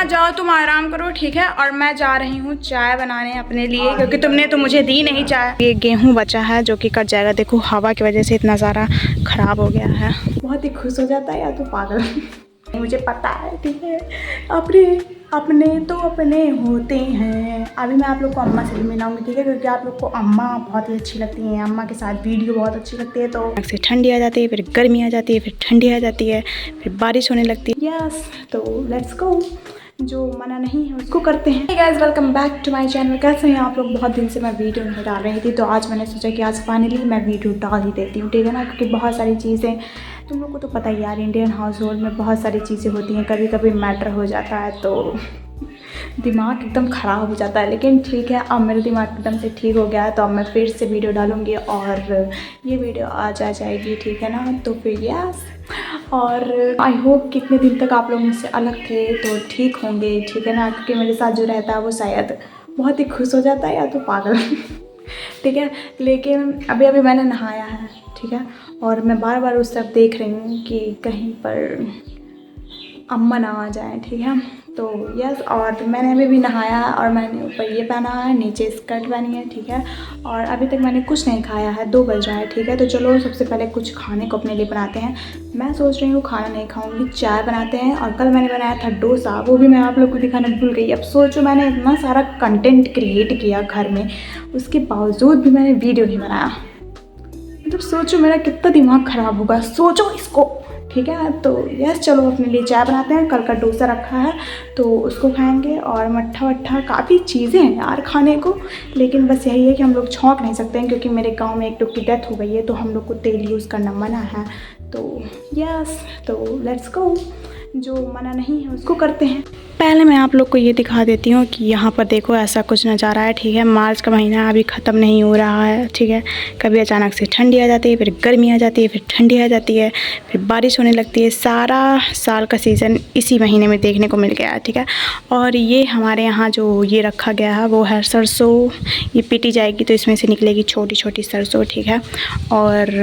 जाओ तुम आराम करो, ठीक है। और मैं जा रही हूँ चाय बनाने अपने लिए, क्योंकि तुमने तो मुझे दी नहीं चाय। ये गेहूँ बचा है जो कि कट जाएगा। देखो हवा की वजह से इतना सारा खराब हो गया है। बहुत ही खुश हो जाता है यार, तू पागल। मुझे पता है, ठीक है। अपने तो अपने होते हैं। अभी मैं आप लोग को अम्मा से भी मिलाऊंगी, ठीक है, क्योंकि आप लोग को अम्मा बहुत ही अच्छी लगती हैं। अम्मा के साथ वीडियो बहुत अच्छी लगती है। तो से ठंडी आ जाती है, फिर गर्मी आ जाती है, फिर ठंडी आ जाती है, फिर बारिश होने लगती है। यस, तो लेट्स गो। जो मना नहीं है उसको करते हैं। Guys welcome back to my channel. कैसे हैं आप लोग? बहुत दिन से मैं वीडियो नहीं डाल रही थी, तो आज मैंने सोचा कि आज फाइनली मैं वीडियो डाल ही देती हूँ, ठीक है ना। क्योंकि बहुत सारी चीज़ें तुम लोग को तो पता ही यार, इंडियन हाउस होल्ड में बहुत सारी चीज़ें होती हैं। कभी कभी मैटर हो जाता है तो दिमाग एकदम ख़राब हो जाता है। लेकिन ठीक है, अब मेरा दिमाग एकदम से ठीक हो गया है, तो अब मैं फिर से वीडियो डालूँगी और ये वीडियो आज आ जाएगी, ठीक है ना। तो फिर यस, और आई होप कितने दिन तक आप लोग मुझसे अलग थे तो ठीक होंगे, ठीक है ना। क्योंकि मेरे साथ जो रहता है वो शायद बहुत ही खुश हो जाता है, या तो पागल। ठीक है, लेकिन अभी मैंने नहाया है, ठीक है। और मैं बार बार उस तरफ देख रही हूँ कि कहीं पर अम्मा ना आ जाए, ठीक है। तो यस, और मैंने अभी भी नहाया है और मैंने ऊपर ये पहना है, नीचे स्कर्ट पहनी है, ठीक है। और अभी तक मैंने कुछ नहीं खाया है, 2 बज रहा है, ठीक है। तो चलो सबसे पहले कुछ खाने को अपने लिए बनाते हैं। मैं सोच रही हूँ खाना नहीं खाऊंगी, चाय बनाते हैं। और कल मैंने बनाया था डोसा, वो भी मैं आप लोग को दिखाना भूल गई। अब सोचो, मैंने इतना सारा कंटेंट क्रिएट किया घर में, उसके बावजूद भी मैंने वीडियो नहीं बनाया। मतलब सोचो मेरा कितना दिमाग ख़राब होगा, सोचो इसको, ठीक है। तो यस, चलो अपने लिए चाय बनाते हैं। कल का डोसा रखा है तो उसको खाएंगे, और मट्ठा वट्ठा काफ़ी चीज़ें हैं यार खाने को। लेकिन बस यही है कि हम लोग छौंक नहीं सकते हैं, क्योंकि मेरे गांव में एक लोग की डेथ हो गई है, तो हम लोग को तेल यूज़ करना मना है। तो यस, तो लेट्स गो। जो मना नहीं है उसको करते हैं। पहले मैं आप लोग को ये दिखा देती हूँ कि यहाँ पर देखो ऐसा कुछ नज़ारा है, ठीक है। मार्च का महीना अभी ख़त्म नहीं हो रहा है, ठीक है। कभी अचानक से ठंडी आ जाती है, फिर गर्मी आ जाती है, फिर ठंडी आ जाती है, फिर बारिश होने लगती है। सारा साल का सीज़न इसी महीने में देखने को मिल गया है, ठीक है। और ये हमारे यहाँ जो ये रखा गया है वो है सरसों। ये पीटी जाएगी तो इसमें से निकलेगी छोटी छोटी सरसों, ठीक है। और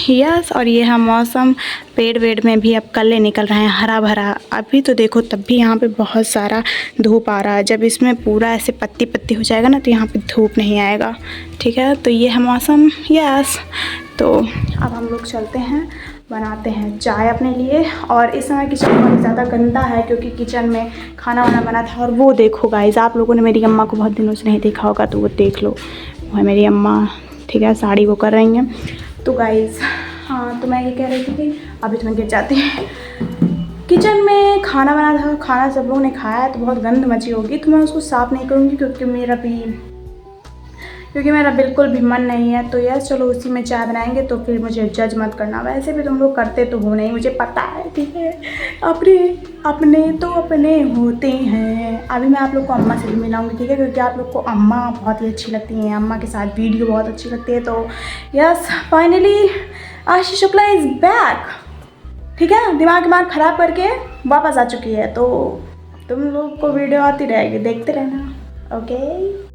यस, और ये है मौसम। पेड़ वेड़ में भी अब कल्ले निकल रहे हैं, हरा भरा। अभी तो देखो तब भी यहाँ पे बहुत सारा धूप आ रहा है। जब इसमें पूरा ऐसे पत्ती पत्ती हो जाएगा ना, तो यहाँ पे धूप नहीं आएगा, ठीक है। तो ये है मौसम, यस। तो अब हम लोग चलते हैं, बनाते हैं चाय अपने लिए। और इस समय किचन बहुत ज़्यादा गंदा है, क्योंकि किचन में खाना वाना बना था। और वो देखो गाइस, आप लोगों ने मेरी अम्मा को बहुत दिनों से नहीं देखा होगा, तो वो देख लो, वो है मेरी अम्मा, ठीक है। साड़ी वो कर रही हैं। तो गाइस हाँ, तो मैं ये कह रही थी कि अभी तो मैं गिर जाती है। किचन में खाना बना था, खाना सब लोगों ने खाया है, तो बहुत गंद मची होगी। तो मैं उसको साफ़ नहीं करूँगी, क्योंकि मेरा बिल्कुल भी मन नहीं है। तो यस, चलो उसी में चाय बनाएंगे। तो फिर मुझे जज मत करना, वैसे भी तुम लोग करते तो हो नहीं, मुझे पता है, ठीक है। अपने तो अपने होते हैं। अभी मैं आप लोग को अम्मा से भी मिलाऊंगी, ठीक है, क्योंकि आप लोग को अम्मा बहुत ही अच्छी लगती हैं। अम्मा के साथ वीडियो बहुत अच्छी लगती है। तो yes, finally Ashish Shukla is back, ठीक है। दिमाग ख़राब करके वापस आ चुकी है। तो तुम लोग को वीडियो आती रहेगी, देखते रहना, ओके।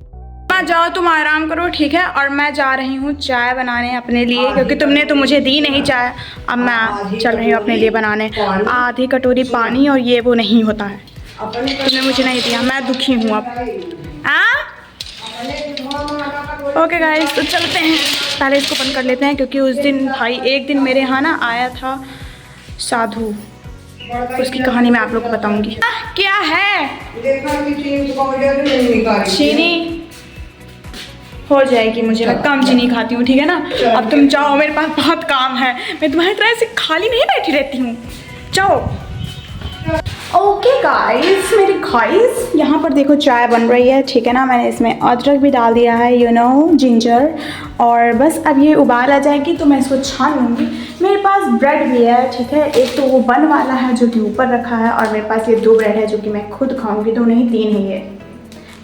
जाओ तुम आराम करो, ठीक है। और मैं जा रही हूँ चाय बनाने अपने लिए, क्योंकि तुमने तो मुझे दी नहीं चाय। अब मैं चल रही हूँ अपने लिए बनाने। आधी कटोरी पानी, और ये वो नहीं होता है, तुमने मुझे नहीं दिया, मैं दुखी हूँ अब। ओके गाइस, तो चलते हैं। पहले इसको बंद कर लेते हैं, क्योंकि उस दिन भाई एक दिन मेरे यहाँ ना आया था साधु, उसकी कहानी मैं आप लोग को बताऊंगी। क्या है? चीनी हो जाएगी, मुझे मैं कम चीनी खाती हूँ, ठीक है ना। अब तुम जाओ, मेरे पास बहुत काम है। मैं तुम्हारी तरह से खाली नहीं बैठी रहती हूँ, जाओ। ओके गाइस, मेरी गाइस यहाँ पर देखो चाय बन रही है, ठीक है ना। मैंने इसमें अदरक भी डाल दिया है, यू नो, जिंजर। और बस अब ये उबाल आ जाएगी तो मैं इसको छान लूँगी। मेरे पास ब्रेड भी है, ठीक है। एक तो वो बन वाला है जो कि ऊपर रखा है, और मेरे पास ये 2 ब्रेड है जो कि मैं खुद खाऊँगी, 2 नहीं 3 ही है,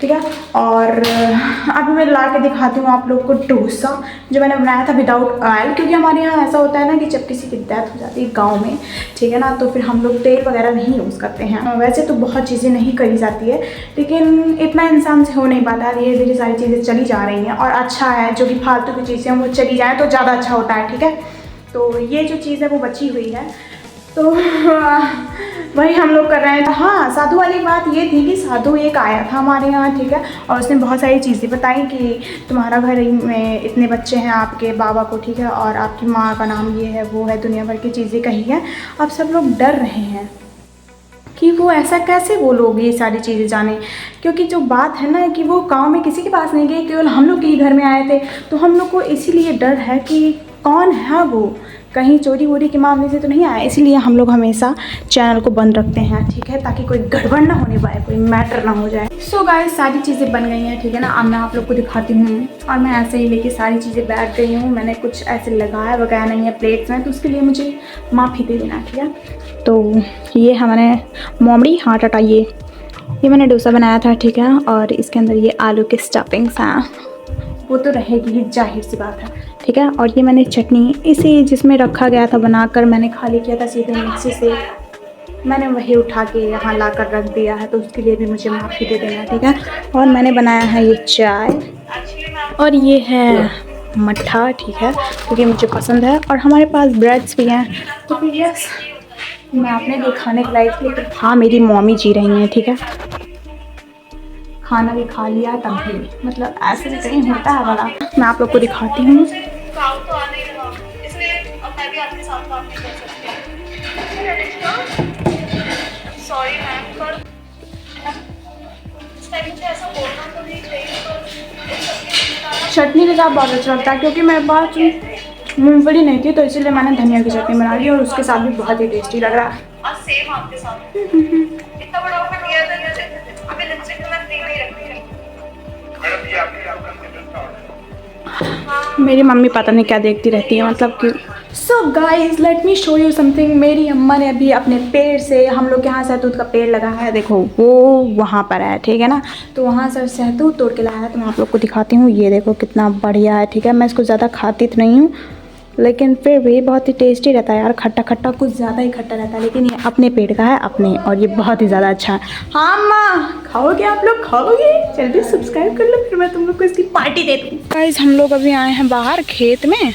ठीक है। और अभी मैं ला के दिखाती हूँ आप लोग को डोसा, जो मैंने बनाया था विदाउट ऑयल। क्योंकि हमारे यहाँ ऐसा होता है ना कि जब किसी की डेथ हो जाती है गांव में, ठीक है ना, तो फिर हम लोग तेल वगैरह नहीं यूज़ करते हैं। वैसे तो बहुत चीज़ें नहीं करी जाती है, लेकिन इतना इंसान से हो नहीं पाता। धीरे धीरे सारी चीज़ें चली जा रही हैं, और अच्छा है जो कि फालतू की चीज़ें वो चली जाएँ तो ज़्यादा अच्छा होता है, ठीक है। तो ये जो चीज़ है वो बची हुई है, तो वही हम लोग कर रहे हैं। हाँ, साधु वाली बात ये थी कि साधु एक आया था हमारे यहाँ, ठीक है, और उसने बहुत सारी चीज़ें बताई कि तुम्हारा घर में इतने बच्चे हैं आपके बाबा को, ठीक है, और आपकी माँ का नाम ये है वो है, दुनिया भर की चीज़ें कही हैं। अब सब लोग डर रहे हैं कि वो ऐसा कैसे वो लोग ये सारी चीज़ें जाने, क्योंकि जो बात है ना कि वो गांव में किसी के पास नहीं गए, केवल हम लोग के ही घर में आए थे। तो हम लोग को इसीलिए डर है कि कौन है वो, कहीं चोरी वोरी के मामले से तो नहीं आया। इसीलिए हम लोग हमेशा चैनल को बंद रखते हैं, ठीक है, ताकि कोई गड़बड़ ना होने पाए, कोई मैटर ना हो जाए। सो गाइस, सारी चीज़ें बन गई हैं, ठीक है ना। अब मैं आप लोग को दिखाती हूँ। और मैं ऐसे ही लेके सारी चीज़ें बैठ गई हूँ। मैंने कुछ ऐसे लगाया वगैरह नहीं है प्लेट्स में, तो उसके लिए मुझे माफ़ी दे देना, ठीक है। तो ये हमारे मोमड़ी हाथ हटा, ये मैंने डोसा बनाया था, ठीक है, और इसके अंदर ये आलू के स्टफिंग्स हैं, वो तो रहेगी ही, जाहिर सी बात है, ठीक है। और ये मैंने चटनी इसी जिसमें रखा गया था बनाकर मैंने खाली किया था सीधे मिक्सी से, मैंने वही उठा के यहाँ ला कर रख दिया है, तो उसके लिए भी मुझे माफ़ी दे देना, ठीक है। और मैंने बनाया है ये चाय, और ये है मट्ठा, ठीक है, क्योंकि मुझे पसंद है। और हमारे पास ब्रेड्स भी हैं, तो फिर यस, मैं अपने लिए खाने के लायक, लेकिन हाँ मेरी मम्मी जी रही हैं, ठीक है। खाना भी खा लिया तब भी, मतलब ऐसे भी कहीं होता है वाला। मैं आप लोग को दिखाती हूँ। चटनी के साथ बहुत अच्छा लगता है, क्योंकि मेरे पास मूंगफली नहीं थी, तो इसीलिए मैंने धनिया की चटनी बना ली, और उसके साथ भी बहुत ही टेस्टी लग रहा है। और सेम आपके साथ इतना बड़ा ऑफर दिया था जैसे अभी लिपस्टिक तो मैं फ्री में ही रखती हूं। मैडम ये आपके मेरी मम्मी पता नहीं क्या देखती रहती है, मतलब कि। So guys, let me show you something. मेरी अम्मा ने अभी अपने पेड़ से, हम लोग के यहाँ शहतूत का पेड़ लगा है, देखो वो वहाँ पर है, ठीक है ना। तो वहाँ से शहतूत तोड़ के लाया है, तो मैं आप लोग को दिखाती हूँ। ये देखो कितना बढ़िया है, ठीक है। मैं इसको ज़्यादा खाती तो नहीं हूँ, लेकिन फिर भी बहुत ही टेस्टी रहता है यार, खट्टा खट्टा, कुछ ज़्यादा ही खट्टा रहता है, लेकिन ये अपने पेड़ का है अपने, और ये बहुत ही ज़्यादा अच्छा है। हाँ अम्मा, खाओगे आप लोग, खाओगे? जल्दी सब्सक्राइब कर लो, फिर मैं तुम लोग को इसकी पार्टी दे दूँ। गाइस, हम लोग अभी आए हैं बाहर खेत में,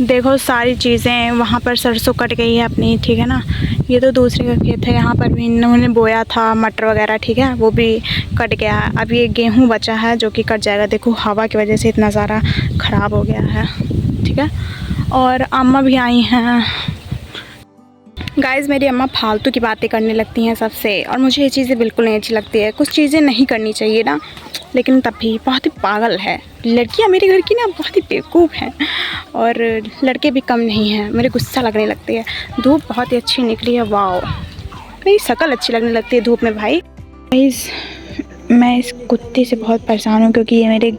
देखो सारी चीज़ें, वहाँ पर सरसों कट गई है अपनी, ठीक है ना। ये तो दूसरे का खेत है, यहाँ पर भी इन्होंने बोया था मटर वगैरह, ठीक है, वो भी कट गया है। अब ये गेहूँ बचा है जो कि कट जाएगा, देखो हवा की वजह से इतना सारा ख़राब हो गया है, ठीक है। और अम्मा भी आई हैं। गाइज़, मेरी अम्मा फालतू की बातें करने लगती हैं सबसे, और मुझे ये चीज़ें बिल्कुल नहीं अच्छी लगती है। कुछ चीज़ें नहीं करनी चाहिए ना, लेकिन तब भी बहुत ही पागल है। लड़कियां मेरे घर की ना बहुत ही बेवकूफ़ हैं, और लड़के भी कम नहीं हैं। मेरे गुस्सा लगने लगती है। धूप बहुत ही अच्छी निकली है, वाओ, मेरी शक्ल अच्छी लगने लगती है धूप में भाई। गाइज़, मैं इस कुत्ते से बहुत परेशान हूँ, क्योंकि ये मेरे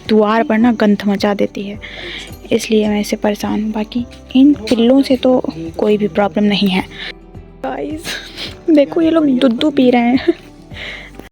द्वार पर ना गंध मचा देती है, इसलिए मैं इससे परेशान हूँ। बाकी इन पिल्लों से तो कोई भी प्रॉब्लम नहीं है। गाइस देखो, ये लोग दूध पी रहे हैं।